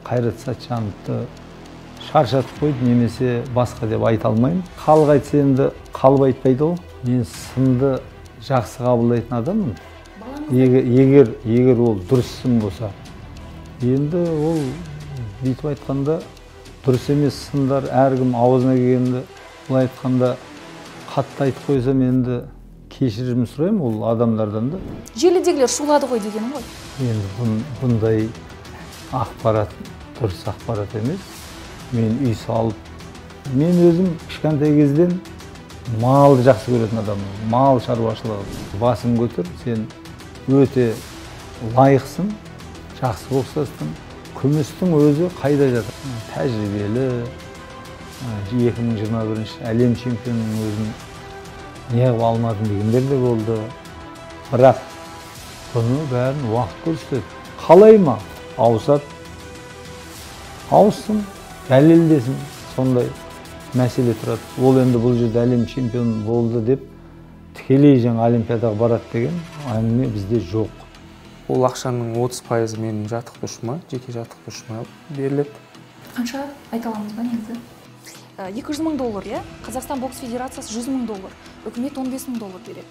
Қайрат Сәтжановты шаршатып қойды, немесе басқа деп айта алмаймын. Халық айтса енді қалып айтпайды ғой. Мен сынды жақсы қабылдайтын адаммын. Егер ол дұрыс сын болса. Енді ол бүйтіп айтқанда дұрыс емес сындар әркім аузына келгенде былай айтқанда қатты айтып қойса, мен енді кешірім сұраймын ол адамдардан да. Желідегілер шулады ғой дегенім ғой. Енді бұндай ақпарат дұрыс ақпарат емес. Мен үй салып, мен өзім кішкентай кезден малды жақсы көретін адаммын. Мал шаруашылығы. Басын көтер, сен өте лайықсың, жақсы бокстасың. Күмістің өзі қайда жатыр? Тәжірибелі, 2021 әлем чемпионының өзін неғып алмадым дегендер де болды. Бірақ бұны бәрін уақыт көрсетеді. Қалай ма? Ауысады. Ауыссын, дәлелдесін, сондай мәселе тұрады. Ол енді бұл жерде әлем чемпион болды деп тікелей жаңа олимпиадаға барады деген әңгіме бізде жоқ. Ол ақшаның 30% менің жаттықтырушыма, жеке жаттықтырушыма беріледі. Қанша айта аламыз ба негізі? 200 мың доллар, иә? Қазақстан бокс федерациясы 100 мың доллар, үкімет 15 мың доллар береді.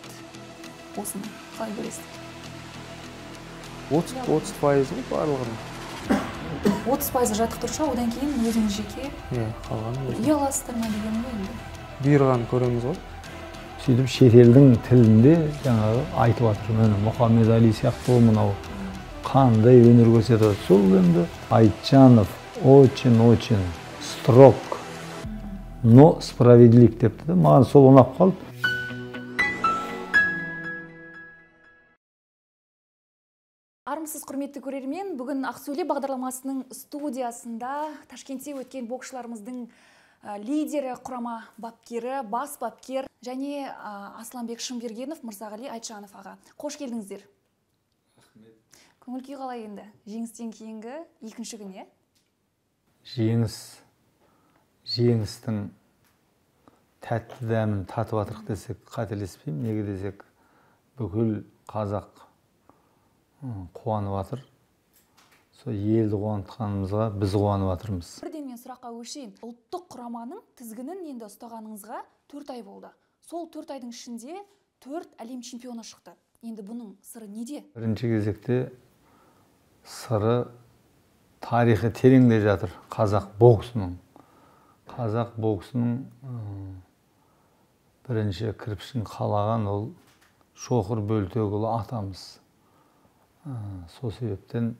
Осыны қалай көресіз? 30% ғой барлығының. 30% жаттықтырушы, одан кейін өзіңіз жеке қалғаны үй аласыздар ма деген ғой енді. Бұйырғанын көреміз ғой. Сөйтіп шетелдің тілінде жаңағы айтып жатыр, міне Мұхаммед Али сияқты мынау қандай өнер көрсетеді. Сол енді Айтжанов очень строг, но справедлив депті. Маған сол ұнап қалды. Армысыз құрметті көрермен, бүгін Ақсөйле бағдарламасының студиясында Ташкентте өткен боксшыларымыздың лидері, құрама бапкері, бас бапкер және Асланбек Шымбергенов, Мырзағали Айтжанов аға. Қош келдіңіздер. Көңіл күй қалай енді? Жеңістен кейінгі екінші күн, е? Жеңістің тәтті дәмін татып жатырық десек қателеспеймін. Неге десек, бүкіл қазақ қуанып жатыр. Сол елді қуантқанымызға біз қуанып жатырмыз. Бірден мен сұраққа көшейін. Ұлттық құраманың тізгінін енді ұстағаныңызға 4 ай болды. Сол 4 айдың ішінде 4 әлем чемпионы шықты. Енді бұның сыры неде? Бірінші кезекте сыры тарихы тереңде жатыр қазақ боксының. Қазақ боксының бірінші кірпішін қалаған ол Шоқыр Бөлтекұлы атамыз. Сол себептен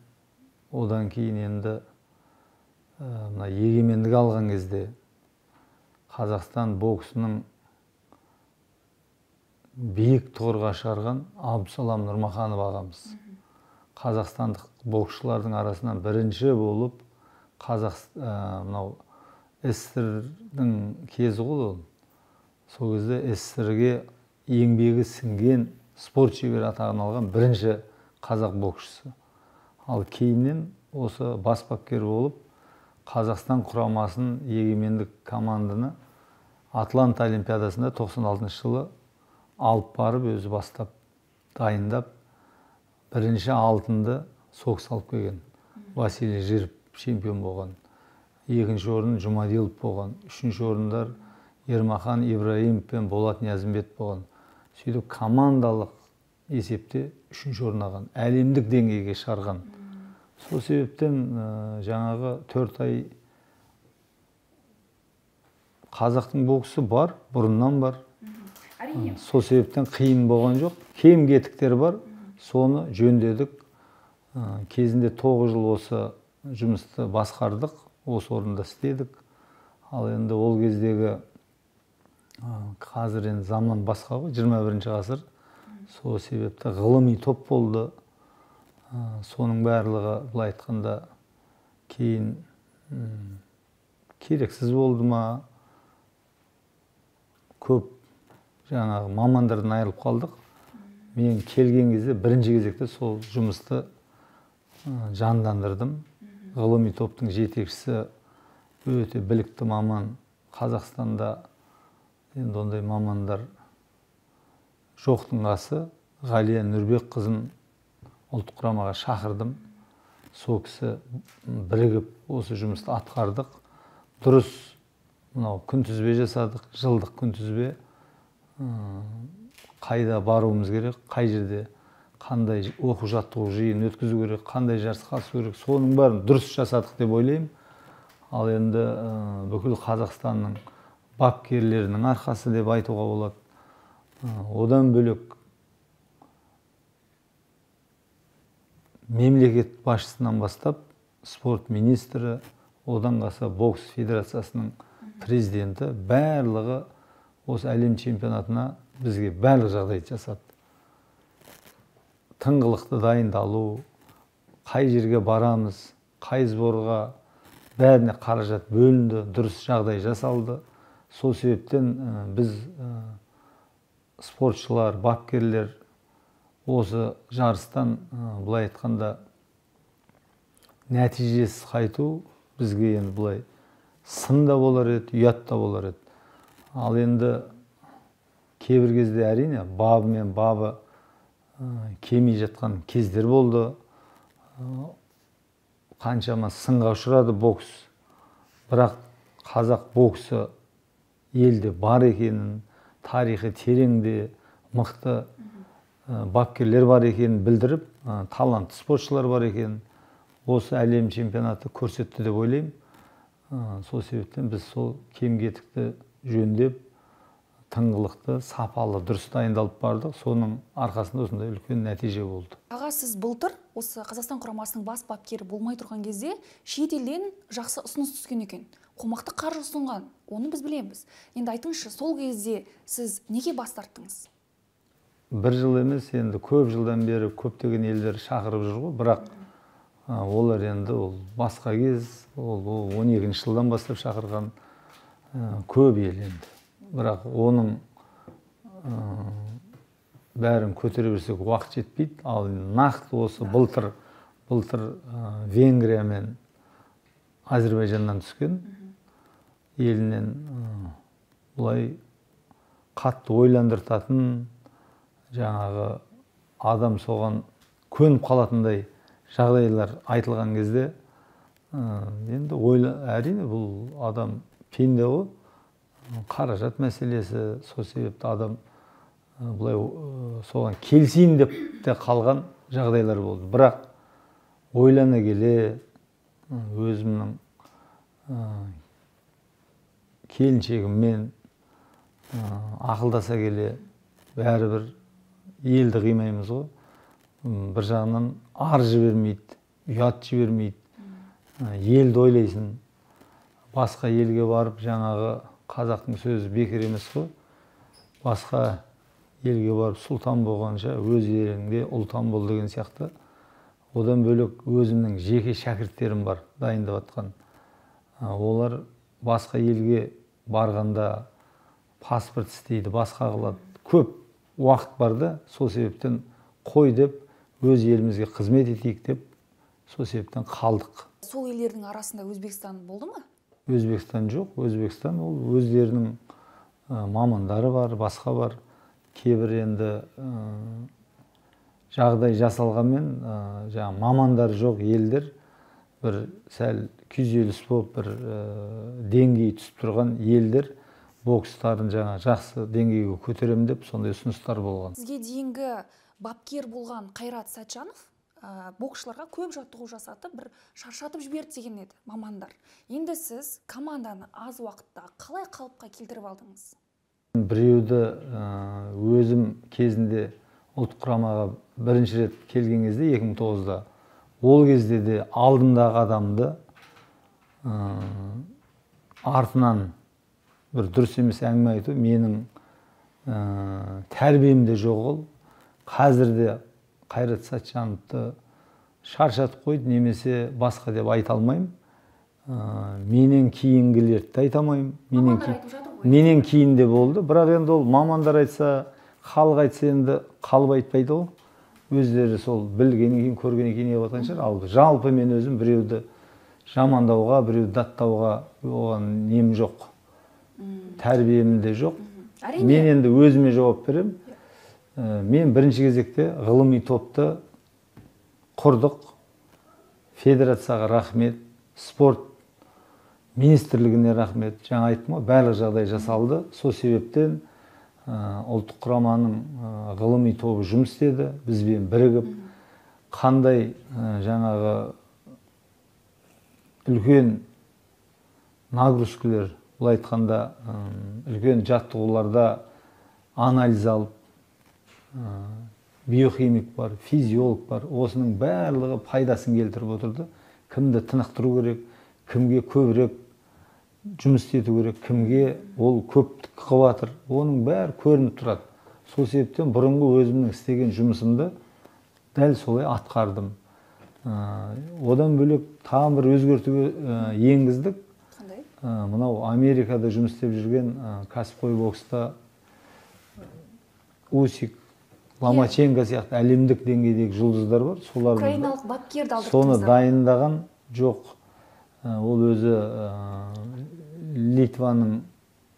одан кейін енді егемендік алған кезде Қазақстан боксының биік тұғырға шығарған Абдусалам Нұрмаханов ағамыз. Қазақстандық боксшылардың арасынан бірінші болып СССР-дің кезі ғой ол. Сол кезде СССР-ге еңбегі сіңген спорт шебері атағын алған бірінші қазақ боксшысы. Ал кейіннен осы бас бапкер болып Қазақстан құрамасын егемендік команданы Атланта олимпиадасында 96 жылы алып барып өзі бастап дайындап бірінші алтынды соқ салып келген. Василий Жиров чемпион болған. Екінші орын Жұмадилов болған. Үшінші орындар Ермахан Ибраимов пен Болат Ниязымбет болған. Сөйтіп командалық есепте үшінші орын алған. Әлемдік деңгейге шығарған. Сол себептен жаңағы 4 ай қазақтың боксы бар, бұрыннан бар. Сол себептен қиын болған жоқ. Кем-кетіктер бар, соны жөндедік. Кезінде 9 жыл осы жұмысты басқардық, осы орында істедік. Ал енді ол кездегі қазір енді заман басқа ғой, 21-ші ғасыр. Сол себепті ғылыми топ болды. Соның барлығы былай айтқанда кейін керексіз болды ма? Көп жаңағы мамандардан айырылып қалдық. Мен келген кезде бірінші кезекте сол жұмысты жандандырдым. Ғылыми топтың жетекшісі өте білікті маман. Қазақстанда енді ондай мамандар жоқтың қасы. Ғалия Нұрбек қызын ұлттық құрамаға шақырдым. сол кісі бірігіп осы жұмысты атқардық. Дұрыс мынау күнтізбе жасадық, жылдық күнтізбе. Қайда баруымыз керек, қай жерде қандай оқу жаттығу жиын өткізу керек, қандай жарыс қатысу керек, соның бәрін дұрыс жасадық деп ойлаймын. Ал енді бүкіл Қазақстанның бапкерлерінің арқасы деп айтуға болады. Одан бөлек мемлекет басшысынан бастап спорт министрі, одан қалса бокс федерациясының президенті барлығы осы әлем чемпионатына бізге барлық жағдайды жасады. Тыңғылықты дайындалу, қай жерге барамыз, қай сборға бәріне қаражат бөлінді, дұрыс жағдай жасалды. Сол себептен біз спортшылар, бапкерлер осы жарыстан былай айтқанда нәтижесіз қайту бізге енді былай сын да болар еді, ұят та болар еді. Ал енді кейбір кезде әрине бабы мен бабы келмей жатқан кездер болды. Қаншама сынға ұшырады бокс. Бірақ қазақ боксы елде бар екенін, тарихы тереңде, мықты бапкерлер бар екенін білдіріп, талантты спортшылар бар екенін осы әлем чемпионаты көрсетті деп ойлаймын. Сол себептен біз сол кем-кетікті жөндеп, тыңғылықты, сапалы, дұрыс дайындалып бардық. Соның арқасында осындай үлкен нәтиже болды. Аға, сіз былтыр осы Қазақстан құрамасының бас бапкері болмай тұрған кезде шет елден жақсы ұсыныс түскен екен. Қомақты қаржы ұсынған, оны біз білеміз. Енді айтыңызшы, сол кезде сіз неге бас тарттыңыз? Бір жыл емес, енді көп жылдан бері көптеген елдер шақырып жүр ғой, бірақ олар енді ол басқа кез, ол 12-ші жылдан бастап шақырған көп ел енді. Бірақ оның бәрін көтере берсек уақыт жетпейді. Ал нақты осы былтыр Венгрия мен Әзербайжаннан түскен елінен бұлай қатты ойландыртатын, жаңағы адам соған көніп қалатындай жағдайлар айтылған кезде, енді әрине бұл адам пенде ғой, қаражат мәселесі, сол себепті адам бұлай соған келсейін деп те қалған жағдайлар болды. Бірақ ойлана келе өзімнің келіншегіммен ақылдаса келе бәрібір елді қимаймыз ғой. Бір жағынан ар жібермейді, ұят жібермейді. Елді ойлайсың, басқа елге барып, жаңағы қазақтың сөзі бекер емес қой. Басқа елге барып сұлтан болғанша өз еліңде ұлтан бол деген сияқты. Одан бөлек өзімнің жеке шәкірттерім бар, дайындап жатқан. Олар басқа елге барғанда паспорт істейді, басқа қылады. Көп уақыт бар да, сол себептен қой деп, өз елімізге қызмет етейік деп, сол себептен қалдық. Сол елдердің арасында Өзбекстан болды ма? Өзбекстан жоқ. Өзбекстан ол өздерінің мамандары бар, басқа бар. Кейбір енді жағдай жасалғанмен, жаңа мамандар жоқ елдер бір сәл күйзеліс болып, бір деңгей түсіп тұрған елдер бокстарын жаңа жақсы деңгейге көтерем деп сондай ұсыныстар болған. Сізге дейінгі бапкер болған Қайрат Сәтжанов боксшыларға көп жаттығу жасатып, бір шаршатып жіберді деген еді мамандар. Енді сіз команданы аз уақытта қалай қалыпқа келтіріп алдыңыз? Біреуді өзім кезінде ұлттық құрамаға бірінші рет келген кезде 2009-да, ол кезде де алдымдағы адамды артынан бір дұрыс емес әңгіме айту менің тәрбиемде жоқ ол. Қазірде Қайрат Сәтжановты шаршатып қойды, немесе басқа деп айта алмаймын. Менен кейінгілерді де айта алмаймын. Менен кейін де болды. Бірақ енді ол мамандар айтса, халық айтса енді қалып айтпайды ғой. Өздері сол білгеннен кейін, көргеннен кейін ебатқан шығар. Ал жалпы мен өзім біреуді жамандауға, біреуді даттауға оған нем жоқ. Тәрбиемде жоқ. Мен енді өзіме жауап берем. Мен бірінші кезекте ғылыми топты құрдық. федерацияға рахмет, спорт министрлігіне рахмет. Жаңа айттым ғой, барлық жағдай жасалды. Сол себептен ұлттық құраманың ғылыми тобы жұмыс істеді, бізбен бірігіп, қандай жаңағы үлкен нагрузкілер, былай айтқанда үлкен жаттығуларда анализ алып, биохимик бар, физиолог бар, осының барлығы пайдасын келтіріп отырды. Кімді тынықтыру керек, кімге көбірек жұмыс ету керек, кімге ол көптік қылып жатыр, оның бәрі көрініп тұрады. Сол себептен бұрынғы өзімнің істеген жұмысымды дәл солай атқардым. Одан бөлек тағы бір өзгертуге енгіздік. Қандай? Мынау Америкада жұмыс істеп жүрген кәсіпқой бокста Усик, Ломаченко сияқты әлемдік деңгейдегі жұлдыздар бар. Украиналық бапкерді алдырттыңыздар. Соны дайындаған жоқ. Ол өзі Литваның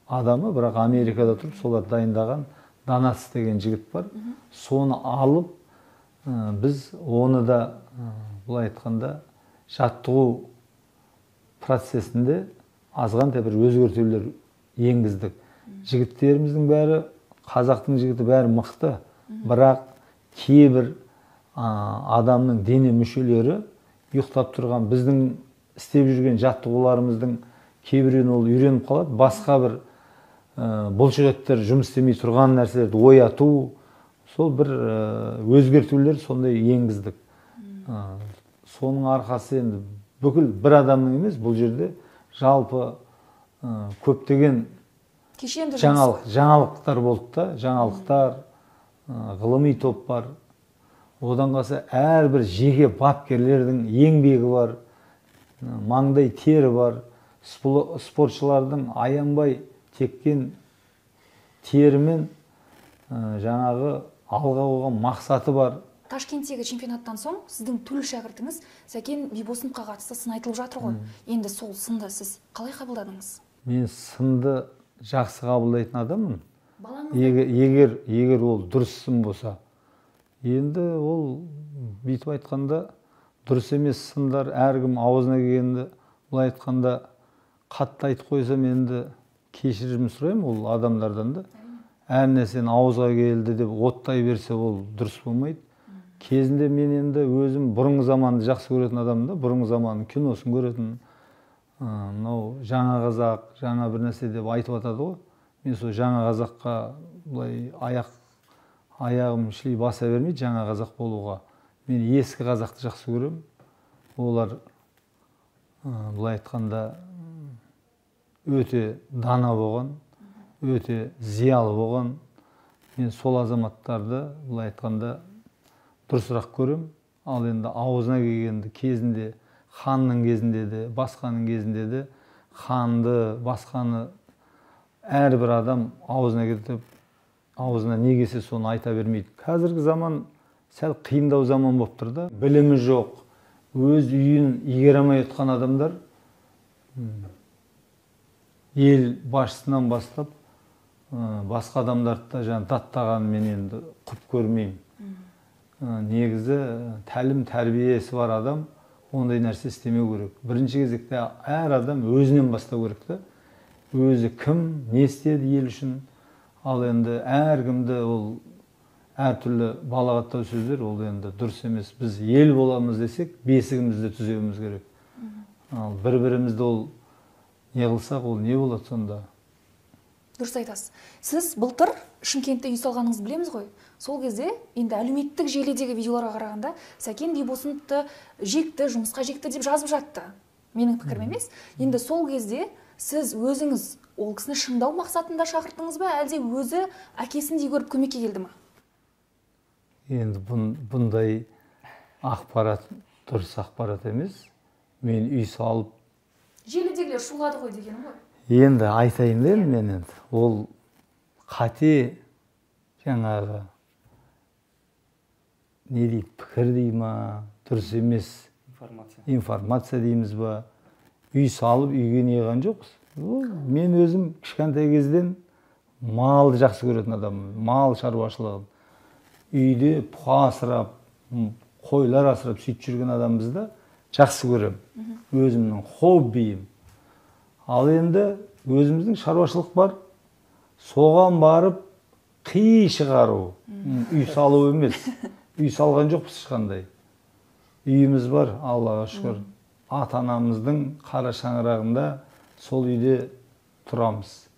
адамы, бірақ Америкада тұрып, солар дайындаған Данац деген жігіт бар. Соны алып, біз оны да, бұлай айтқанда, жаттығу процесінде азғантай бір өзгертулер енгіздік. Жігіттеріміздің бәрі, қазақтың жігіті бәрі мықты, бірақ кейбір адамның дене мүшелері ұйықтап тұрған, біздің істеп жүрген жаттығуларымыздың кейбіреуін ол үйреніп қалады, басқа бір бұлшықеттер жұмыс істемей тұрған нәрселерді ояту, сол бір өзгертулер сондай енгіздік. Соның арқасы енді бүкіл бір адамның емес, бұл жерде жалпы көптеген жаңалықтар болды да, жаңалықтар, ғылыми топ бар. Одан қалса әрбір жеке бапкерлердің еңбегі бар, маңдай тері бар, спортшылардың аянбай теккен терімен жаңағы алға қойған мақсаты бар. Ташкенттегі чемпионаттан соң сіздің төл шәкіртіңіз Сәкен Бибосыновқа қатысты сын айтылып жатыр ғой. Енді сол сынды сіз қалай қабылдадыңыз? Мен сынды жақсы қабылдайтын адаммын. Балаңыз егер ол дұрыс сын болса. Енді ол бүйтіп айтқанда дұрыс емес сындар, әркім аузына келгенде, былай айтқанда қатты айтып қойсам, енді кешірім сұраймын ол адамдардан да. Әр нәрсені ауызға келді деп оттай берсе, ол дұрыс болмайды. Кезінде мен енді өзім бұрынғы заманды жақсы көретін адамда, бұрынғы заманның киносын көретін, мынау жаңа қазақ, жаңа бір нәрсе деп айтып атады ғой. Мен сол жаңа қазаққа былай аяғым шли баса бермейді жаңа қазақ болуға. Мен ескі қазақты жақсы көремін. Олар былай айтқанда өте дана болған, өте зиялы болған. Мен сол азаматтарды былай айтқанда дұрысырақ көрем. Ал енді аузына келгенде кезінде, ханның кезінде де, басқаның кезінде де, ханды, басқаны әрбір адам аузына кетіп, аузына не келсе соны айта бермейді. Қазіргі заман сәл қиындау заман болып тұр да. Білімі жоқ, өз үйін игере алмай отқан адамдар ел басшысынан бастап басқа адамдарды да даттағанын мен енді құп көрмеймін. Негізі тәлім тәрбиесі бар адам ондай нәрсе істемеу керек. Бірінші кезекте әр адам өзінен бастау керек та. Өзі кім, не істеді ел үшін. Ал енді әркімді ол әртүрлі балағаттау сөздер ол енді дұрыс емес. Біз ел боламыз десек, бесігімізді түзеуіміз керек. Ал бір-бірімізді ол не қылсақ, ол не болады сонда? Дұрыс айтасыз. Сіз былтыр Шымкентте үй салғаныңызды білеміз ғой. Сол кезде енді әлеуметтік желідегі видеоларға қарағанда Сәкен Бибосыновты жекті, жұмысқа жекті деп жазып жатты. Менің пікірім емес. Енді сол кезде сіз өзіңіз ол кісіні шыңдау мақсатында шақырттыңыз ба, әлде өзі әкесіндей көріп көмекке келді ме? Енді бұндай ақпарат дұрыс ақпарат емес. Мен үй салып желідегілер шулады ғой дегенім ғой. Енді айтайын дедім мен енді. Ол қате жаңағы не дейді, пікір дей ма, дұрыс емес информация дейміз ба. Үй салып үйге неған жоқпыз. Мен өзім кішкентай кезден малды жақсы көретін адаммын. Мал шаруашылығын. Үйде бұқа асырап, қойлар асырап сөйтіп жүрген адамбыз да. жақсы көрем. Өзімнің хоббиім. Ал енді өзіміздің шаруашылық бар. Соған барып қи шығару. Үй салу емес. Үй салған жоқпыз ешқандай. Үйіміз бар, Аллаға шүкір. Ата-анамыздың қара шаңырағында сол үйде тұрамыз.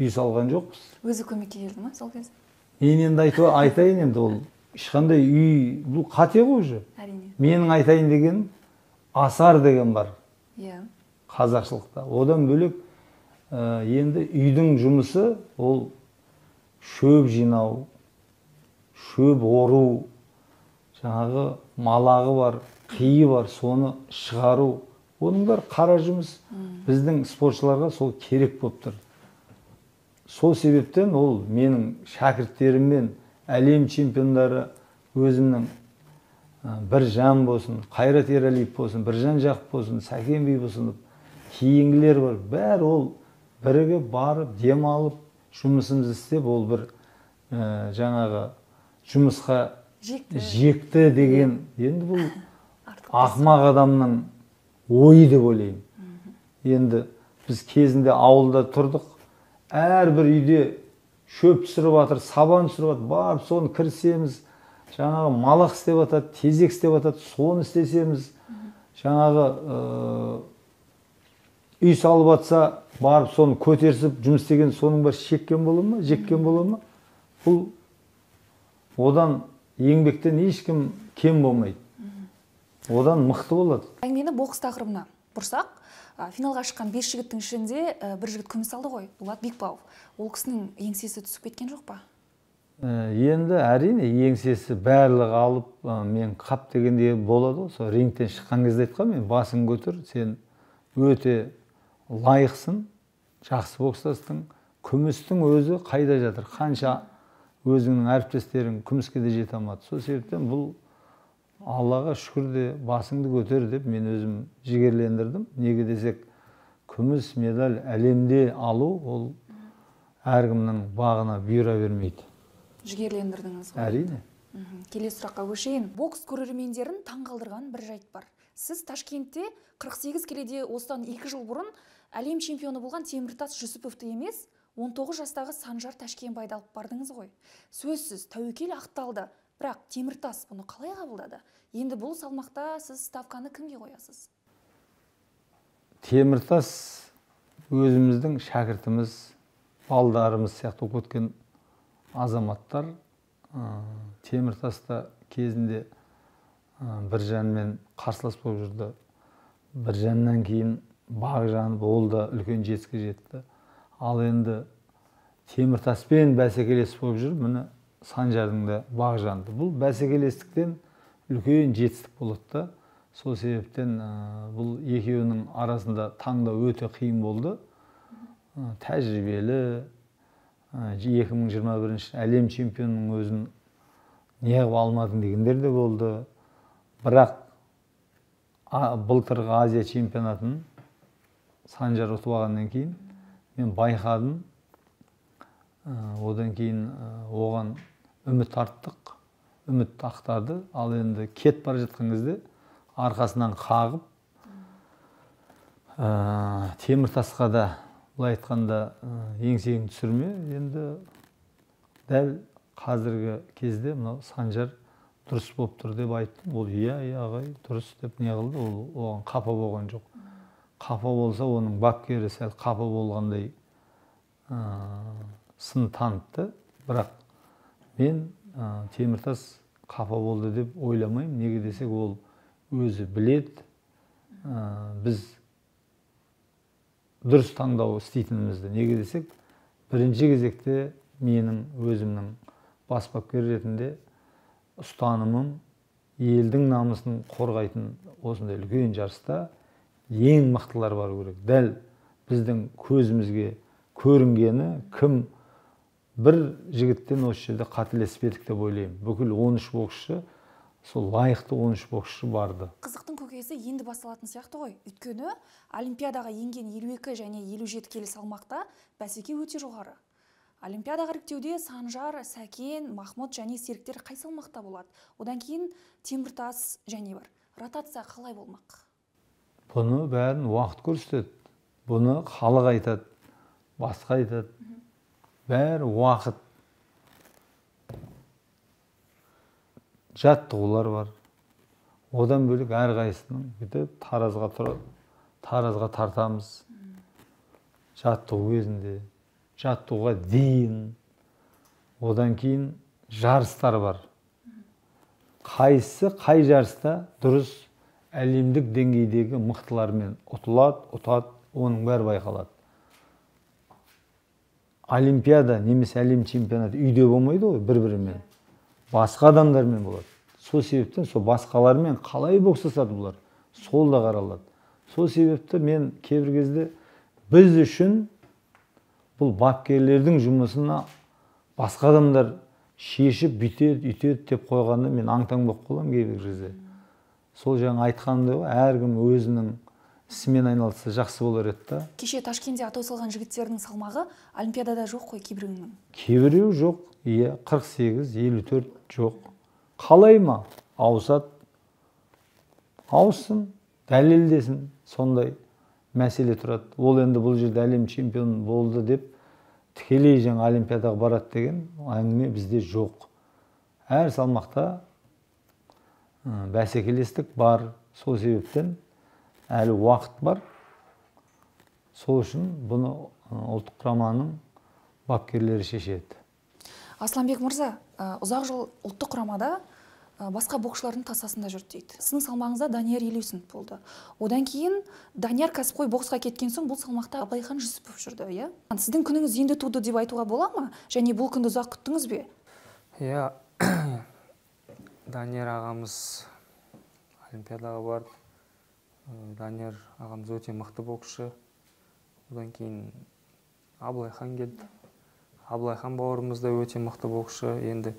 Үй салған жоқпыз. Өзі көмекке келді ма сол кезде? Мен енді айтайын енді ол ешқандай үй, бұл қате ғой уже. Әрине. Менің айтайын деген асар деген бар Иә. қазақшылықта. Одан бөлек енді үйдің жұмысы ол шөп жинау, шөп ору, жаңағы малағы бар, қиы бар, соны шығару. Оның бар қара жұмыс. Біздің спортшыларға сол керек болып тұр. Сол себептен ол менің шәкірттеріммен әлем чемпиондары өзімнің Біржан болсын, Қайрат Ералиев болсын, Біржан Жақып болсын, Сәкен би болсын, кейінгілер бар. Бәрі ол бірігіп барып, демалып, жұмысымызды істеп, ол бір жаңағы жұмысқа жекті деген. Енді бұл ақымақ адамның ойы деп ойлаймын. Енді біз кезінде ауылда тұрдық. Әрбір үйде шөп түсіріп жатыр, сабан түсіріп жатыр, барып соны кірісеміз. Жаңағы малақ істеп жатады, тезек істеп жатады, соны істесеміз. Жаңағы үй салып жатса, барып соны көтерсіп, жұмыс істеген соның бір шеккен бола ма, жеккен бола ма? Бұл одан еңбектен ешкім кем болмайды. Одан мықты болады. Әңгімені бокс тақырыбына бұрсақ, финалға шыққан 5 жігіттің ішінде бір жігіт күміс алды ғой, Дулат Бекбауов. Ол кісінің еңсесі түсіп кеткен жоқ па? Енді әрине еңсесі барлығы алып, мен қап дегенде болады ғой. Сол рингтен шыққан кезде айтқан, мен басын көтір, сен өте лайықсың, жақсы бокстастың. Күмістің өзі қайда жатыр? Қанша өзіңнің әріптестерің күміске де жете алмады. Сол себептен бұл Аллаға шүкір де басыңды көтер деп мен өзім жігерлендірдім. Неге десек, күміс медаль әлемде алу, ол әркімнің бағына бұйыра бермейді. Жігерлендірдіңіз ғой. Әрине. Келесі сұраққа көшейін. Бокс көрермендерін таңғалдырған бір жайт бар. Сіз Ташкентте 48 келіде осыдан 2 жыл бұрын әлем чемпионы болған Теміртас Жүсіповті емес, 19 жастағы Санжар Ташкенбайды алып бардыңыз ғой. Сөзсіз тәуекел ақталды. Бірақ Теміртас бұны қалай қабылдады? Енді бұл салмақта сіз ставканы кімге қоясыз? Теміртас өзіміздің шәкіртіміз, балдарымыз сияқты оқып өткен азаматтар. Теміртаста кезінде Біржанмен қарсылас болып жүрді. Біржаннан кейін Бағжан, ол да үлкен жетістікке жетті. Ал енді Теміртаспен бәсекелес болып жүр, міне Санжардың да Бағжанды. Бұл бәсекелестіктен үлкен жетістік болады да. Сол себептен бұл екеуінің арасында таңдау өте қиын болды. Тәжірибелі 2021 әлем чемпионының өзін неғып алмадың дегендер де болды. Бірақ былтырғы Азия чемпионатын Санжар ұтып алғаннан кейін мен байқадым. Одан кейін оған үміт арттық, үміт ақтарды. Ал енді кет бара жатқан кезде арқасынан қағып, Теміртасқа да былай айтқанда еңсеңді түсірме. Енді дәл қазіргі кезде мынау Санжар дұрыс болып тұр деп айттым. Ол иә ағай дұрыс деп не қылды, ол оған қапа болған жоқ. Қапа болса, оның бапкері сәл қапа болғандай сын танытты. Бірақ мен Теміртас қапа болды деп ойламаймын. Неге десек, ол өзі біледі. Біз дұрыс таңдау істейтінімізді. Неге десек, бірінші кезекте менің өзімнің бас бапкер ретінде ұстанымым елдің намысын қорғайтын осындай үлкен жарыста ең мықтылар бар керек. Дәл біздің көзімізге көрінгені кім? Бір жігіттен осы жерде қателеспедік деп ойлаймын. Бүкіл 13 боксшы, сол лайықты 13 боксшы барды. Қызықтың көкесі енді басталатын сияқты ғой. Өйткені Олимпиадаға енген 52 және 57 келі салмақта бәсеке өте жоғары. Олимпиадаға іріктеуде Санжар, Сәкен, Махмұт және серіктер қай салмақта болады? Одан кейін Теміртас және бар. ротация қалай болмақ? Бұны бәрін уақыт көрсетеді. Бұны халық айтады, басқа айтады. Бәрі уақыт. Жаттығулар бар. Одан бөлек әрқайсының бүйтіп таразға тартамыз. Жаттығу кезінде, жаттығуға дейін. Одан кейін жарыстар бар. Қай жарыста дұрыс әлемдік деңгейдегі мықтылармен ұтады, оның бәрі байқалады. Олимпиада немесе әлем чемпионаты үйде болмайды ғой, бір-бірімен. Басқа адамдармен болады. Сол себептен сол басқалармен қалай бокстасады бұлар, сол да қаралады. Сол себепті мен кейбір кезде біз үшін бұл бапкерлердің жұмысына басқа адамдар шешіп бүйтеді, үйтеді деп қойғанда мен аң-таң болып қаламын кейбір кезде. Сол жаңа айтқанымдай ғой, әркім өзінің ісімен айналысса жақсы болар еді да. Кеше Ташкентте атау салған жігіттердің салмағы Олимпиадада жоқ қой кейбіреуінің. Кейбіреу жоқ, 48, 54 жоқ. Қалай ма? Ауысады. Ауыссын, дәлелдесін, сондай мәселе тұрады. Ол енді бұл жерде әлем чемпион болды деп тікелей жаңа Олимпиадаға барады деген әңгіме бізде жоқ. Әр салмақта бәсекелестік бар. Сол себептен әлі уақыт бар. Сол үшін бұны ұлттық құраманың бапкерлері шешеді. Асланбек мырза, ұзақ жыл ұлттық құрамада басқа боксшылардың тасасында жүрді дейді. Сіздің салмағыңызда Данияр Елеусінов болды. Одан кейін Данияр кәсіпқой боксқа кеткен соң бұл салмақта Абылайхан Жүсіпов жүрді, иә? Сіздің күніңіз енді туды деп айтуға бола ма? Және бұл күнді ұзақ күттіңіз бе? Иә, Данияр ағамыз Олимпиадаға барды. Данияр ағамыз өте мықты боксшы. Одан кейін Абылайхан келді. Абылайхан бауырымыз да өте мықты боксшы. Енді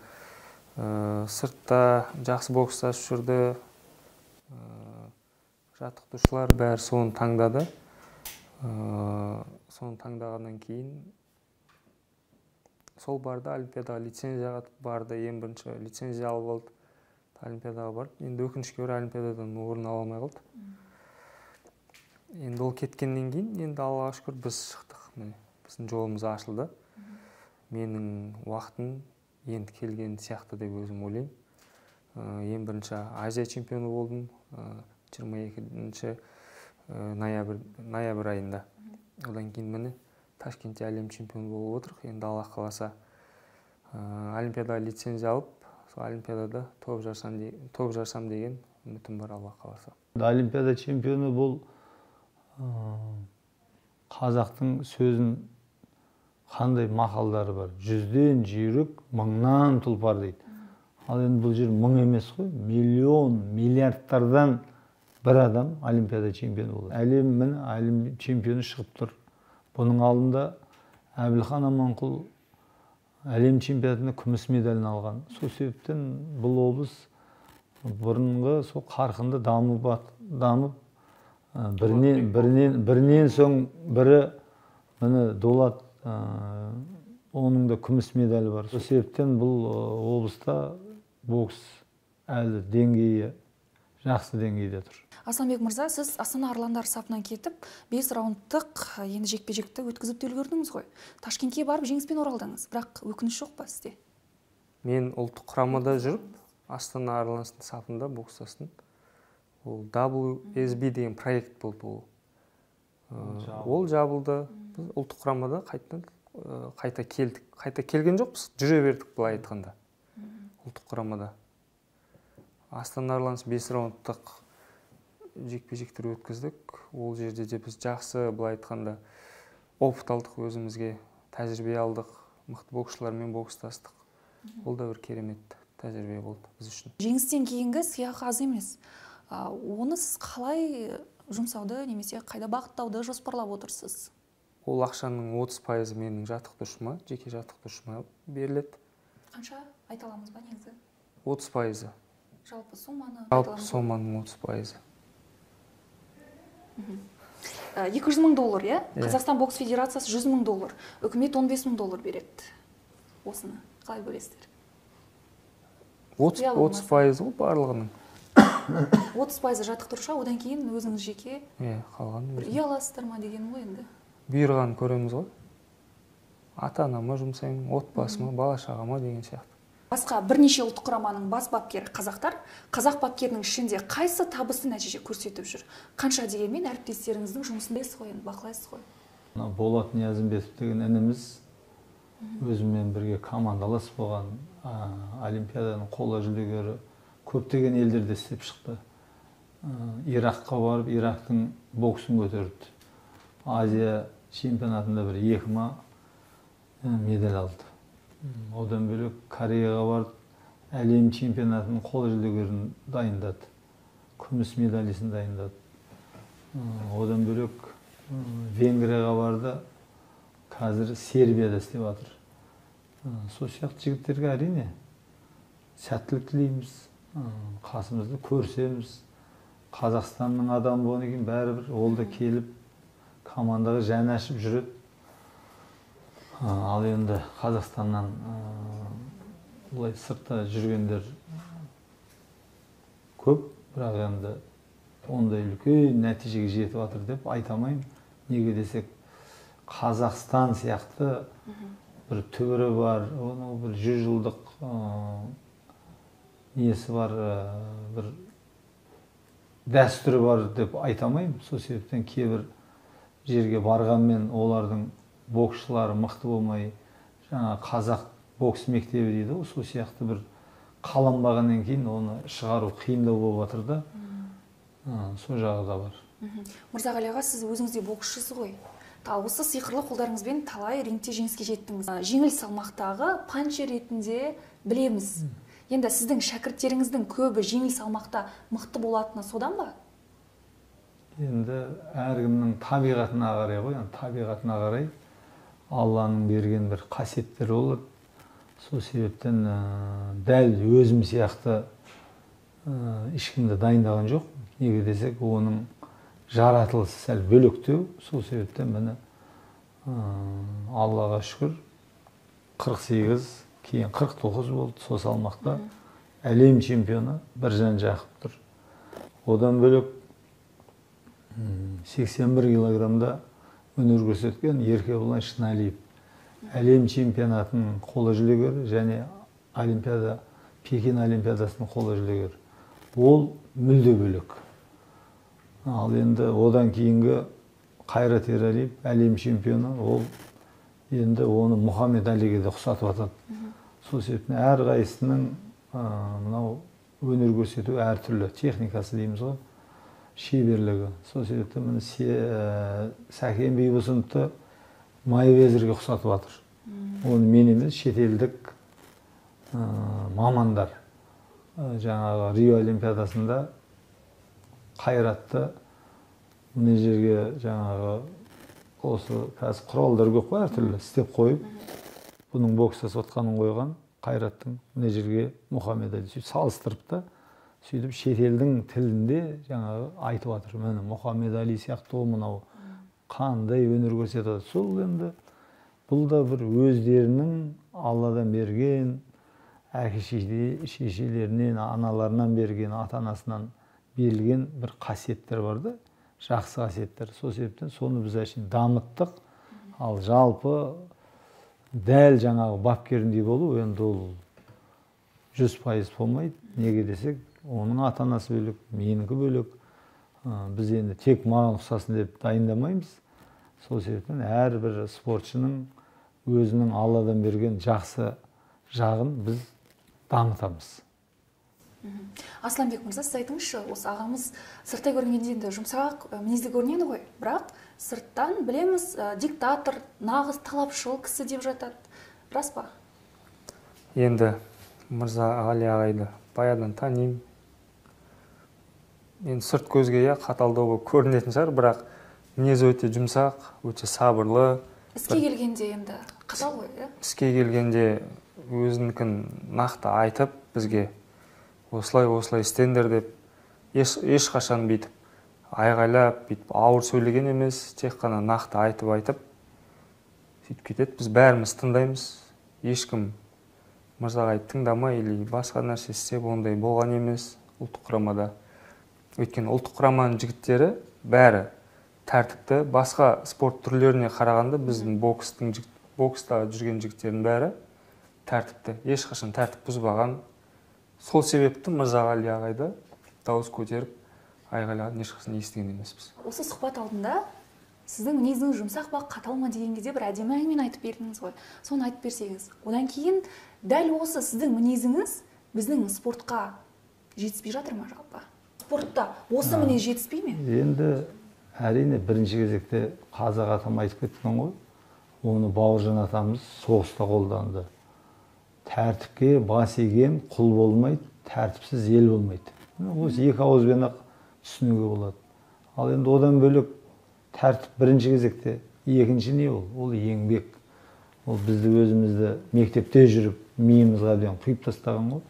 сыртта жақсы бокстасып жүрді. Жаттықтырушылар бәрі соны таңдады. Соны таңдағаннан кейін сол барды Олимпиадаға лицензияға барды. Ең бірінші лицензия алып алды. Олимпиадаға барды. Енді өкінішке орай Олимпиададан орын ала алмай қалды. Енді ол кеткеннен кейін, енді Аллаға шүкір біз шықтық. Біздің жолымыз ашылды. Менің уақытым енді келген сияқты деп өзім ойлаймын. Ең бірінші Азия чемпионы болдым 22 ноябрь айында. Одан кейін міне Ташкентте әлем чемпионы болып отырық. Енді Алла қаласа Олимпиадаға лицензия алып, сол Олимпиадада топ жарсам деген үмітім бар, Алла қаласа. Олимпиада чемпионы бұл қазақтың сөзін қандай мақалдары бар. 100-ден жүйрік, 1000-нан тұлпар дейді. Ал енді бұл жер 1000 емес қой, миллион, миллиардтардан бір адам Олимпиада чемпионы болды. Әлем чемпионы шығып тұр. Бұның алдында Әбілхан Аманқұл әлем чемпионатында күміс медалін алған. Сол себептен бұл облыс бұрынғы сол қарқынды дамып бірінен соң бірі міне Дулат, оның да күміс медалі бар. Сол себептен бұл облыста бокс әлі деңгейі жақсы деңгейде тұр. Асланбек мырза, сіз Астана Арландар сапынан кетіп, 5 раундтық енді жекпе-жекті өткізіп те үлгердіңіз ғой. Ташкентке барып жеңіспен оралдыңыз, бірақ өкініш жоқ па сізде? Мен ұлттық құрамада жүріп, Астана Арландар сапында бокстастым. Ол WSB деген проект болды. Ол жабылды. Біз ұлттық құрамада қайта келдік. Қайта келген жоқпыз, жүре бердік былай айтқанда. Ұлттық құрамада. Астана Арландар 5 раундтық жекпе-жектер өткіздік. Ол жерде де біз жақсы былай айтқанда опыт алдық өзімізге, тәжірибе алдық, мықты боксшылармен бокстастық. Ол да бір керемет тәжірибе болды біз үшін. Жеңістен кейінгі сыйақы аз емес. Оны сіз қалай жұмсауды немесе қайда бағыттауды жоспарлап отырсыз? Ол ақшаның 30% менің жаттықтырушыма, жеке жаттықтырушыма беріледі. Қанша айта аламыз ба негізі? 30%. Жалпы соманы? Жалпы соманың 30%. 200 мың доллар, иә? Қазақстан бокс федерациясы 100 мың доллар. Үкімет 15 мың доллар береді. Осыны қалай бөлесіздер? 30% ол барлығының. 30% жаттықтырушы, одан кейін өзіңіз жеке қалған үй аласыздар ма деген ғой енді. Бұйырғанын көреміз ғой. Ата-анама жұмсаймын, отбасыма, бала-шағама деген сияқты. Басқа бірнеше ұлттық құраманың бас бапкері қазақтар, қазақ бапкерінің ішінде қайсы табысты нәтиже көрсетіп жүр? Қанша дегенмен әріптестеріңіздің жұмысын білесіз ғой, бақылайсыз ғой. Болат Ниязымбетов деген ініміз өзімен бірге командалас болған, олимпиаданың қола жүлдегері, көптеген елдерде істеп шықты. Иракқа барып, Ирактың боксын көтерді. Азия чемпионатында бір 2 медаль алды. Одан бөлек Кореяға барып, әлем чемпионатының қола жүлдегерін дайындады. Күміс медалисын дайындады. Одан бөлек Венгрияға барды, қазір Сербияда істеп жатыр. Сол сияқты жігіттерге әрине сәттілік тілейміз, қасымызды көрсеміз. Қазақстанның адамы болғаннан кейін бәрібір ол да келіп командаға жан ашып жүреді. Ал енді Қазақстаннан бұлай сыртта жүргендер көп, бірақ енді ондай үлкен нәтижеге жетіп жатыр деп айтамаймын. Неге десек, Қазақстан сияқты бір түбірі бар, оның бір 100 жылдық несі бар, бір дәстүрі бар деп айтамаймын. Сол себептен кейбір жерге барғанмен олардың боксшылары мықты болмай, жаңа қазақ бокс мектебі дейді, сол сияқты бір қаланбағаннан кейін оны шығару қиындау болып жатыр да. Сол жағы да бар. Мырзағали аға, сіз өзіңіз де боксшысыз ғой. Осы сиқырлы қолдарыңызбен талай рингте жеңіске жеттіңіз. Жеңіл салмақтағы панчер ретінде білеміз. Енді сіздің шәкірттеріңіздің көбі жеңіл салмақта мықты болатыны содан ба? Енді әркімнің табиғатына қарай ғой, табиғатына қарай Алланың берген бір қасиеттері болады. Сол себептен дәл өзім сияқты ешкімді дайындаған жоқ. Неге десек, оның жаратылысы сәл бөлектеу. Сол себептен мені Аллаға шүкір 48, кейін 49 болды. Сол салмақта әлем чемпионы Біржан Жақып тұр. Одан бөлек 81 килограммда өнер көрсеткен Еркебұлан Шыналиев, әлем чемпионатының қола жүлдегері және Пекин олимпиадасының қола жүлдегері. Ол мүлде бөлек. Ал енді одан кейінгі Қайрат Ералиев, әлем чемпионы, ол енді оны Мұхаммед Алиге де ұқсатып атады. Сол себептен әрқайсының мынау өнер көрсету әртүрлі техникасы дейміз ғой, шеберлігі. Сол себептен мені Сәкен Бейбосыновты Майвезерге ұқсатып жатыр. Оны мен емес, шетелдік мамандар. Жаңағы Рио олимпиадасында Қайратты мына жерге жаңағы осы қазір құралдар көп қой, әртүрлі істеп қойып, бұның бокстасып отқанын қойған Қайраттың мына жерге Мұхаммед Али сөйтіп салыстырып та, сөйтіп шетелдің тілінде жаңағы айтып жатыр. Міне Мұхаммед Али сияқты ол мынау қандай өнер көрсетеді. Сол енді бұл да бір өздерінің Алладан берген, әке-шешелерінен, аналарынан берген, ата-анасынан берілген бір қасиеттер бар да, жақсы қасиеттер. Сол себептен соны біз әшейін дамыттық. Ал жалпы дәл жаңағы бапкеріндей болу, енді ол 100% болмайды. Неге десек, оның ата-анасы бөлек, менікі бөлек. Біз енді тек маған ұқсасын деп дайындамаймыз. Сол себептен әрбір спортшының өзінің Алладан берген жақсы жағын біз дамытамыз. Асланбек мырза, сіз айтыңызшы, осы ағамыз сырттай көрінгенде енді жұмсақ мінезді көрінеді ғой, бірақ сырттан білеміз, диктатор, нағыз талапшыл кісі деп жатады. Рас па? Енді Мырзағали ағайды баядан танимын. Енді сырт көзге қаталдау болып көрінетін шығар, бірақ мінезі өте жұмсақ, өте сабырлы. Іске келгенде енді қатал ғой, иә? Іске келгенде өзінікін нақты айтып, бізге осылай істеңдер деп ешқашан бүйтіп айғайлап, бүйтіп ауыр сөйлеген емес, тек қана нақты айтып сөйтіп кетеді. Біз бәріміз тыңдаймыз. Ешкім Мырзағайды тыңдамай или басқа нәрсе істеп ондай болған емес ұлттық құрамада. Өйткені ұлттық құраманың жігіттері бәрі тәртіпті. Басқа спорт түрлеріне қарағанда біздің бокста жүрген жігіттердің бәрі тәртіпті. Ешқашан тәртіп бұзбаған. Сол себепті Мырзағали ағайды дауыс көтеріп айғайлаған ешқашан естіген емеспіз. Осы сұхбат алдында сіздің мінезіңіз жұмсақ па, қатал ма деген кезде бір әдемі әңгімені айтып бердіңіз ғой. Соны айтып берсеңіз. Одан кейін дәл осы сіздің мінезіңіз біздің спортқа жетіспей жатыр ма жалпы? Спортта осы мінез жетіспей ме? Енді әрине бірінші кезекте қазақ атам айтып кеткен ғой. Оны Бауыржан атамыз соғыста қолданды. Тәртіпке бас иген құл болмайды, тәртіпсіз ел болмайды. Осы екі ауызбен ақ түсінуге болады. Ал енді одан бөлек тәртіп бірінші кезекте, екінші не ол? Ол еңбек. Ол бізді өзімізді мектепте жүріп, миымызға бен құйып тастаған ғой.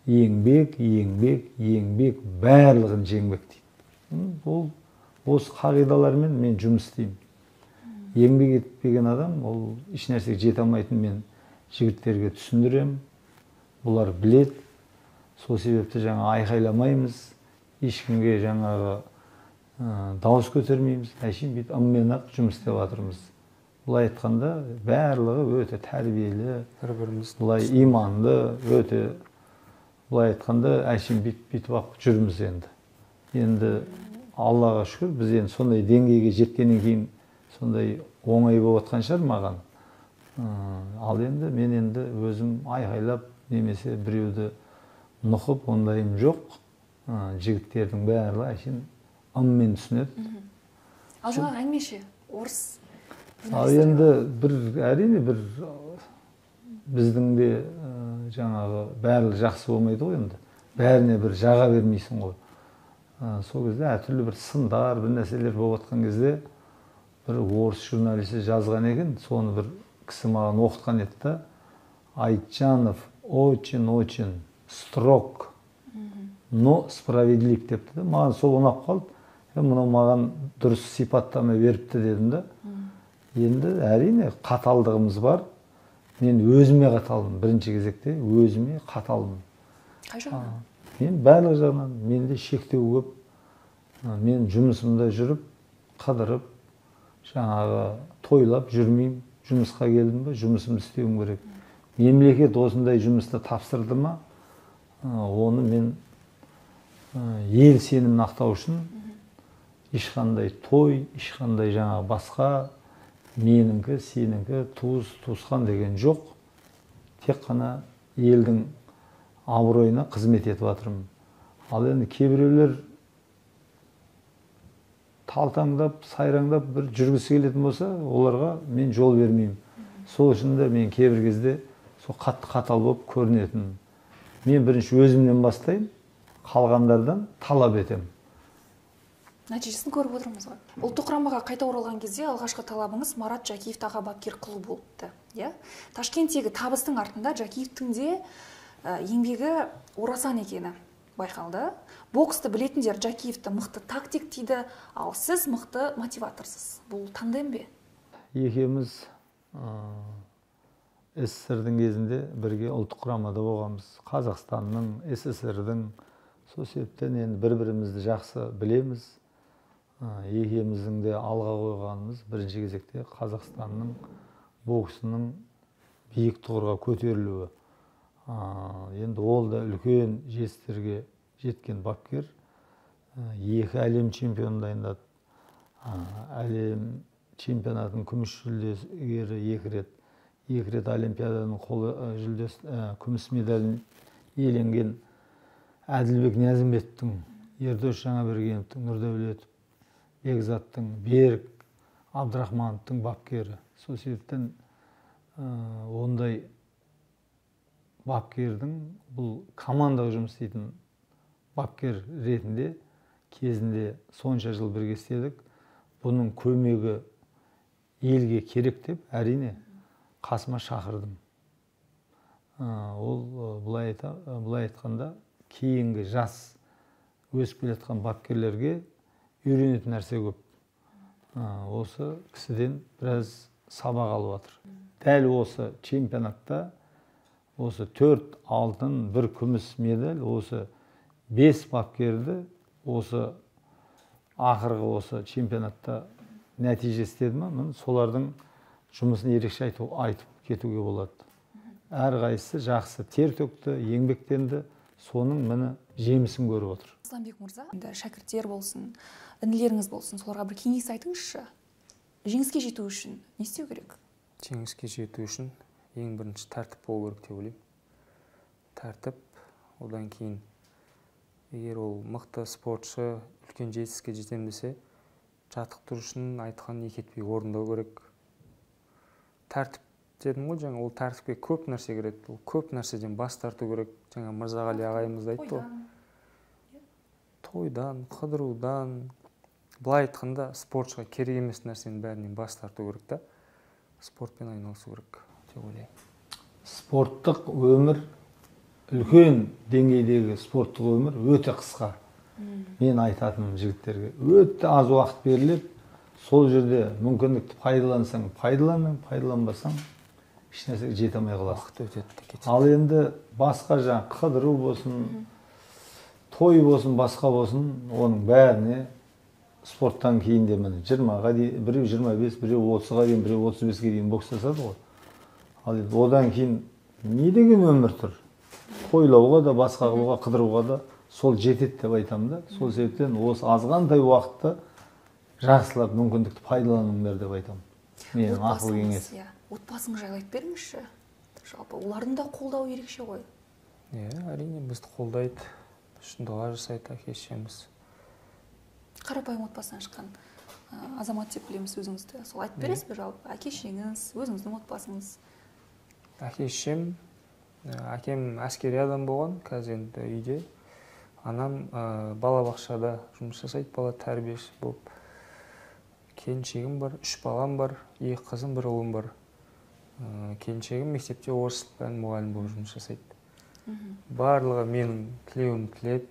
Еңбек, еңбек, еңбек, барлығын жеңбек дейді. Ол осы қағидалармен мен жұмыс істеймін. Еңбек етпеген адам, ол еш нәрсеге жете алмайтын мен жігіттерге түсіндірем. Бұлар білет. Сол себепті жаңа айқайламаймыз. Ешкімге жаңағы дауыс көтермейміз. Әшейін бүйтіп ыммен ақ жұмыс істеп жатырмыз. Бұлай айтқанда барлығы өте тәрбиелі, бұлай иманды, өте бұлай айтқанда әшейін бүйтіп ақ жүрміз енді. Енді Аллаға шүкір, біз енді сондай деңгейге жеткеннен кейін сондай оңай болып жатқан шығар маған. Ал енді мен енді өзім айғайлап немесе біреуді нұқып ондайым жоқ. Жігіттердің барлығы әшейін ыммен түсінеді. Ал жаңағы әңгімеше, орыс ал енді әрине бір біздің де жаңағы барлығы жақсы болмайды ғой енді. Бәріне бір жаға бермейсің ғой. Сол кезде әртүрлі бір сындар, бір нәрселер болып жатқан кезде бір орыс журналисі жазған екен, соны бір кісі маған оқытқан еді да, Айтжанов очень строг, но справедлив депті да. Маған сол ұнап қалды. Мынау маған дұрыс сипаттама беріпті дедім да. Енді әрине қаталдығымыз бар. Мен өзіме қаталмын. Бірінші кезекте өзіме қаталмын. Қай жағынан? Мен барлық жағынан, менде шектеу көп. Мен жұмысымда жүріп, қыдырып, жаңағы тойлап жүрмеймін. Жұмысқа келдім ба, жұмысымды істеуім керек. Мемлекет осындай жұмысты тапсырды ма, оны мен ел сенімін ақтау үшін ешқандай той, ешқандай жаңа басқа меніңкі, сеніңкі, туысқан деген жоқ. Тек қана елдің абыройына қызмет етіп жатырмын. Ал енді кейбіреулер талтаңдап, сайраңдап бір жүргісі келетін болса, оларға мен жол бермеймін. Сол үшін де мен кейбір кезде сол қатал болып көрінетін. Мен бірінші өзімнен бастайын, қалғандардан талап етем. Нәтижесін көріп отырмыз ғой. Ұлттық құрамаға қайта оралған кезде алғашқы талабыңыз Марат Жакиев аға бапкер қылу болыпты. Ташкенттегі табыстың артында Жакиевтің де еңбегі орасан екені байқалды. Боксты білетіндер Жакиевті мықты тактик дейді, ал сіз мықты мотиваторсыз. Бұл тандем бе? Екеуміз СССР-дің кезінде бірге ұлттық құрамада болғанбыз. Қазақстанның, СССР-дің, сол себептен енді бір-бірімізді жақсы білеміз. Екеуміздің де алға қойғанымыз бірінші кезекте Қазақстанның боксының биік тұғырға көтерілуі. Енді ол да үлкен жетістіктерге жеткен бапкер. 2 әлем чемпионын дайындады. Әлем чемпионатының күміс жүлдегері 2 рет. 2 рет олимпиаданың күміс медалін иеленген Әділбек Нәзімбеттің, Ердос Жаңабергеновтың, Нұрдәулетов, Бекзаттың, Берік Абдрахмановтың бапкері. Сол себептен ондай бапкердің бұл командаға жұмыс істейтін бапкер ретінде кезінде сонша жыл бірге істедік. Бұның көмегі елге керек деп әрине қасыма шақырдым. Ол былай айтқанда кейінгі жас өсіп келе жатқан бапкерлерге үйренетін нәрсе көп. Осы кісіден біраз сабақ алып жатыр. Дәл осы чемпионатта осы 4 алтын, 1 күміс медаль, осы 5 бапкерді осы ақырғы осы чемпионатта нәтиже істеді ма, міне солардың жұмысын ерекше айтып кетуге болады. Әрқайсысы жақсы тер төкті, еңбектенді, соның міне жемісін көріп отыр. Асланбек мырза, енді шәкірттер болсын, інілеріңіз болсын, соларға бір кеңес айтыңызшы. Жеңіске жету үшін не істеу керек? Жеңіске жету үшін ең бірінші тәртіп болу керек деп ойлаймын. Тәртіп, одан кейін егер ол мықты спортшы үлкен жетістікке жетем десе, жаттықтырушының айтқанын екі етпей орындау керек. Тәртіп дедім ғой, жаңа ол тәртіпке көп нәрсе кіреді. Ол көп нәрседен бас тарту керек. Жаңа Мырзағали ағайымыз да айтты ғой. Тойдан, қыдырудан, былай айтқанда спортшыға керек емес нәрсенің бәрінен бас тарту керек та. Спортпен айналысу керек деп ойлаймын. Спорттық өмір, үлкен деңгейдегі спорттық өмір өте қысқа. Мен айтатыным жігіттерге, өте аз уақыт беріліп, сол жерде мүмкіндікті пайдалансаң, пайдаланбасаң, ешнәрсеге жете алмай қаласың. Уақыт өтеді кетеді. Ал енді басқа жаңа қыдыру болсын, той болсын, басқа болсын, оның бәріне спорттан кейін де міне 20-ға дейін, біреу 25, біреу 30-ға дейін, біреу 35-ге дейін бокстасады ғой. Ал енді одан кейін не деген өмір тұр? Тойлауға да, басқа қылуға, қыдыруға да сол жетеді деп айтамын да. Сол себептен осы азғантай уақытты жақсылап мүмкіндікті пайдаланыңдар деп айтамын. Менің ақыл кеңес. Отбасыңыз жайлы айтып беріңізші. Жалпы олардың да қолдауы ерекше ғой. Әрине бізді қолдайды. Үшін дұға жасайды әке-шешеміз. Қарапайым отбасынан шыққан азамат деп білеміз өзіңізді. Сол айтып бересіз бе жалпы? Әке-шешеңіз, өзіңіздің отбасыңыз? Әке-шешем, әкем әскери адам болған, қазір енді үйде. Анам балабақшада жұмыс жасайды, бала тәрбиеші болып. Келіншегім бар, 3 балам бар, 2 қызым, 1 ұлым бар. Келіншегім мектепте орыс пән мұғалім болып жұмыс жасайды. Барлығы менің тілеуімді тілеп,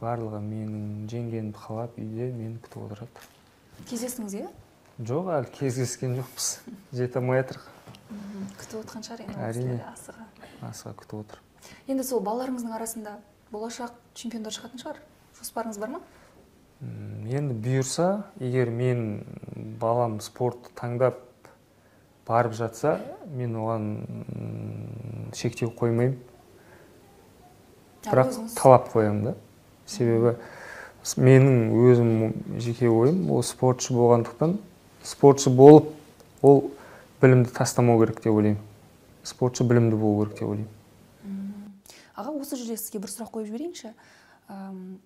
барлығы менің жеңгенімді қалап, үйде мені күтіп отырады. Кездестіңіз, иә? Жоқ, әлі кездескен жоқпыз. Жете алмай жатырмыз. Күтіп отқан шығар енді. Әрине. Асыға күтіп отыр. Енді сол балаларыңыздың арасында болашақ чемпиондар шығатын шығар. Жоспарыңыз бар ма? Енді бұйырса, егер мен балам спортты таңдап барып жатса, мен оған шектеу қоймаймын. Бірақ талап қоямын да. Себебі менің өзім жеке ойым, ол спортшы болғандықтан, спортшы болып, ол білімді тастамау керек деп ойлаймын. Спортшы білімді болу керек деп ойлаймын. Аға, осы жерде сізге бір сұрақ қойып жіберейінші.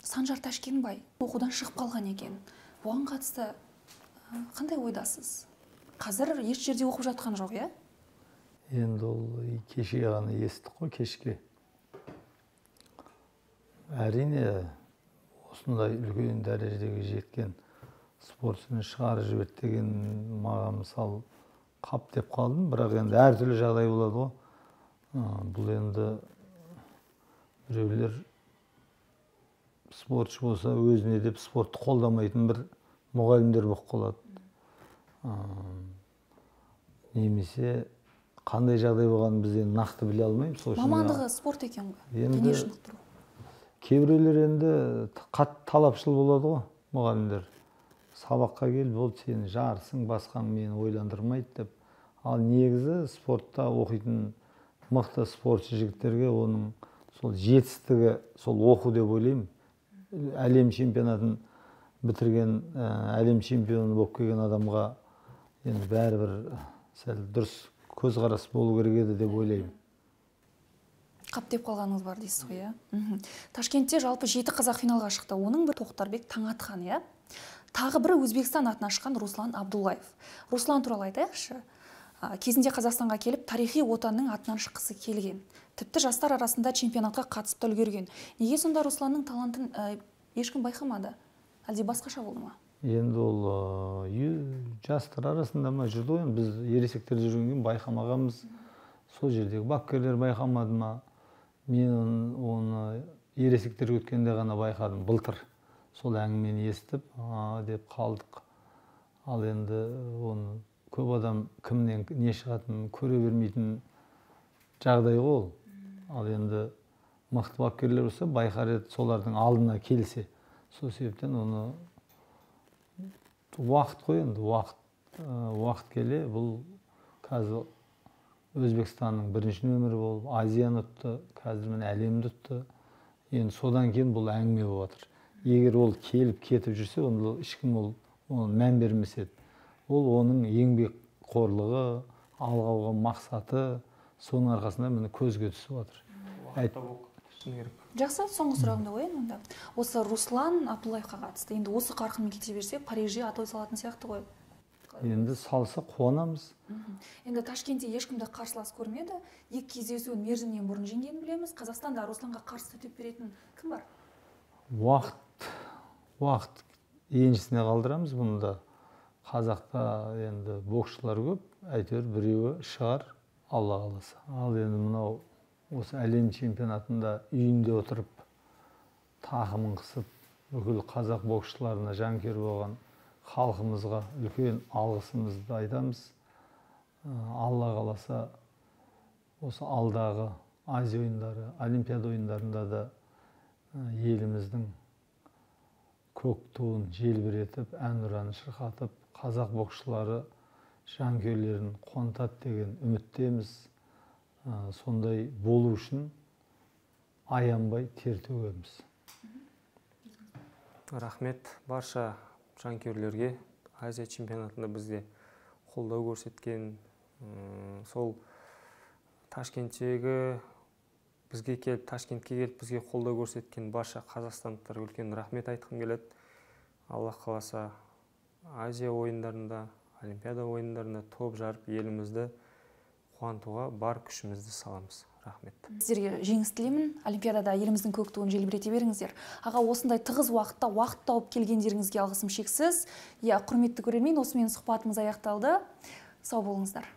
Санжар Ташкенбай оқудан шығып қалған екен. Оған қатысты қандай ойдасыз? Қазір еш жерде оқып жатқан жоқ, иә? Енді ол кеше ғана естік қой, кешке. Әрине, осындай үлкен дәрежеге жеткен спортшыны шығарып жіберді деген маған мысалы қап деп қалдым, бірақ енді әртүрлі жағдай болады ғой. Бұл енді біреулер спортшы болса, өзіне деп спортты қолдамайтын бір мұғалімдер болып қалады. Немесе қандай жағдай болғанын біз енді нақты біле алмаймыз. Мамандығы спорт екен ғой. Дене шынықтыру. Кейбіреулер енді қатты талапшыл болады ғой, мұғалімдер. Сабаққа келіп, ол сені жарысың, басқаң мені ойландырмайды деп. Ал негізі спортта оқитын мықты спортшы жігіттерге оның сол жетістігі, сол оқу деп ойлаймын. Әлем чемпионатын бітірген, әлем чемпионы болып келген адамға енді бәрібір сәл дұрыс көзқарас болу керек еді деп ойлаймын. Қап деп қалғаныңыз бар дейсіз ғой, иә? Ташкентте жалпы 7 қазақ финалға шықты. Оның бір Тоқтарбек Таңатхан, иә? Тағы бірі Өзбекстан атынан шыққан Руслан Абдуллаев. Руслан туралы айтайықшы. Кезінде Қазақстанға келіп, тарихи отанның атынан шыққысы келген. Тіпті жастар арасында чемпионатқа қатысып үлгерген. Неге сонда Русланның талантын ешкім байқамады? Әлде басқаша болды ма? Енді ол жастар арасында ма жүрді ғой, біз ересектерде жүргеннен байқамағанбыз. Сол жердегі бапкерлер байқамады ма? Мен оны ересектер өткенде ғана байқадым, былтыр. Сол әңгімені естіп, деп қалдық. Ал енді оны көп адам кімнен не шығатынын көре бермейтін жағдай ғой ол. Ал енді мықты бапкерлер болса, байқар еді, солардың алдына келсе, сол себептен оны уақыт қой енді, уақыт келе бұл қазір Өзбекстанның бірінші нөмірі болып, Азияны ұтты, қазір міне әлемді ұтты. Енді содан кейін бұл әңгіме болып жатыр. Егер ол келіп кетіп жүрсе, онда ешкім оны мән бермес еді. Ол оның еңбек қорлығы, алға қойған мақсаты, соның арқасында міне көзге түсіп жатыр. Жақсы, соңғы сұрағымды қояйын онда. Осы Руслан Абдуллаевқа қатысты. Енді осы қарқынмен кете берсек, Парижде атой салатын сияқты ғой. Енді салса қуанамыз. Енді Ташкентте ешкімді қарсылас көрмеді. Екі кездесуін мерзімнен бұрын жеңгенін білеміз. Қазақстанда Русланға қарсы төтеп беретін кім бар? Уақыт еншісіне қалдырамыз бұны да. Қазақта енді боксшылар көп, әйтеуір біреуі шығар, Алла қаласа. Ал енді мынау осы әлем чемпионатында үйінде отырып, тақымын қысып, бүкіл қазақ боксшыларына жанкүйер болған халқымызға үлкен алғысымызды айтамыз. Алла қаласа, осы алдағы Азия ойындары, Олимпиада ойындарында да еліміздің көк туын желбіретіп, әнұраны шырқатып, қазақ боксшылары жанкүйерлерін қуантады деген үміттеміз. Сондай болу үшін аянбай тер төгеміз. Рахмет барша жанкүйерлерге. Азия чемпионатында бізде қолдау көрсеткен, сол Ташкенттегі бізге келіп, Ташкентке келіп бізге қолдау көрсеткен барша қазақстандықтарға үлкен рахмет айтқым келеді. Алла қаласа Азия ойындарында, Олимпиада ойындарында топ жарып, елімізді қуантуға бар күшімізді саламыз. Рахмет. Сіздерге жеңіс тілеймін. Олимпиадада еліміздің көк туын желбірете беріңіздер. Аға, осындай тығыз уақытта уақыт тауып келгендеріңізге алғысым шексіз. Құрметті көрермен, осымен сұхбатымыз аяқталды. Сау болыңыздар.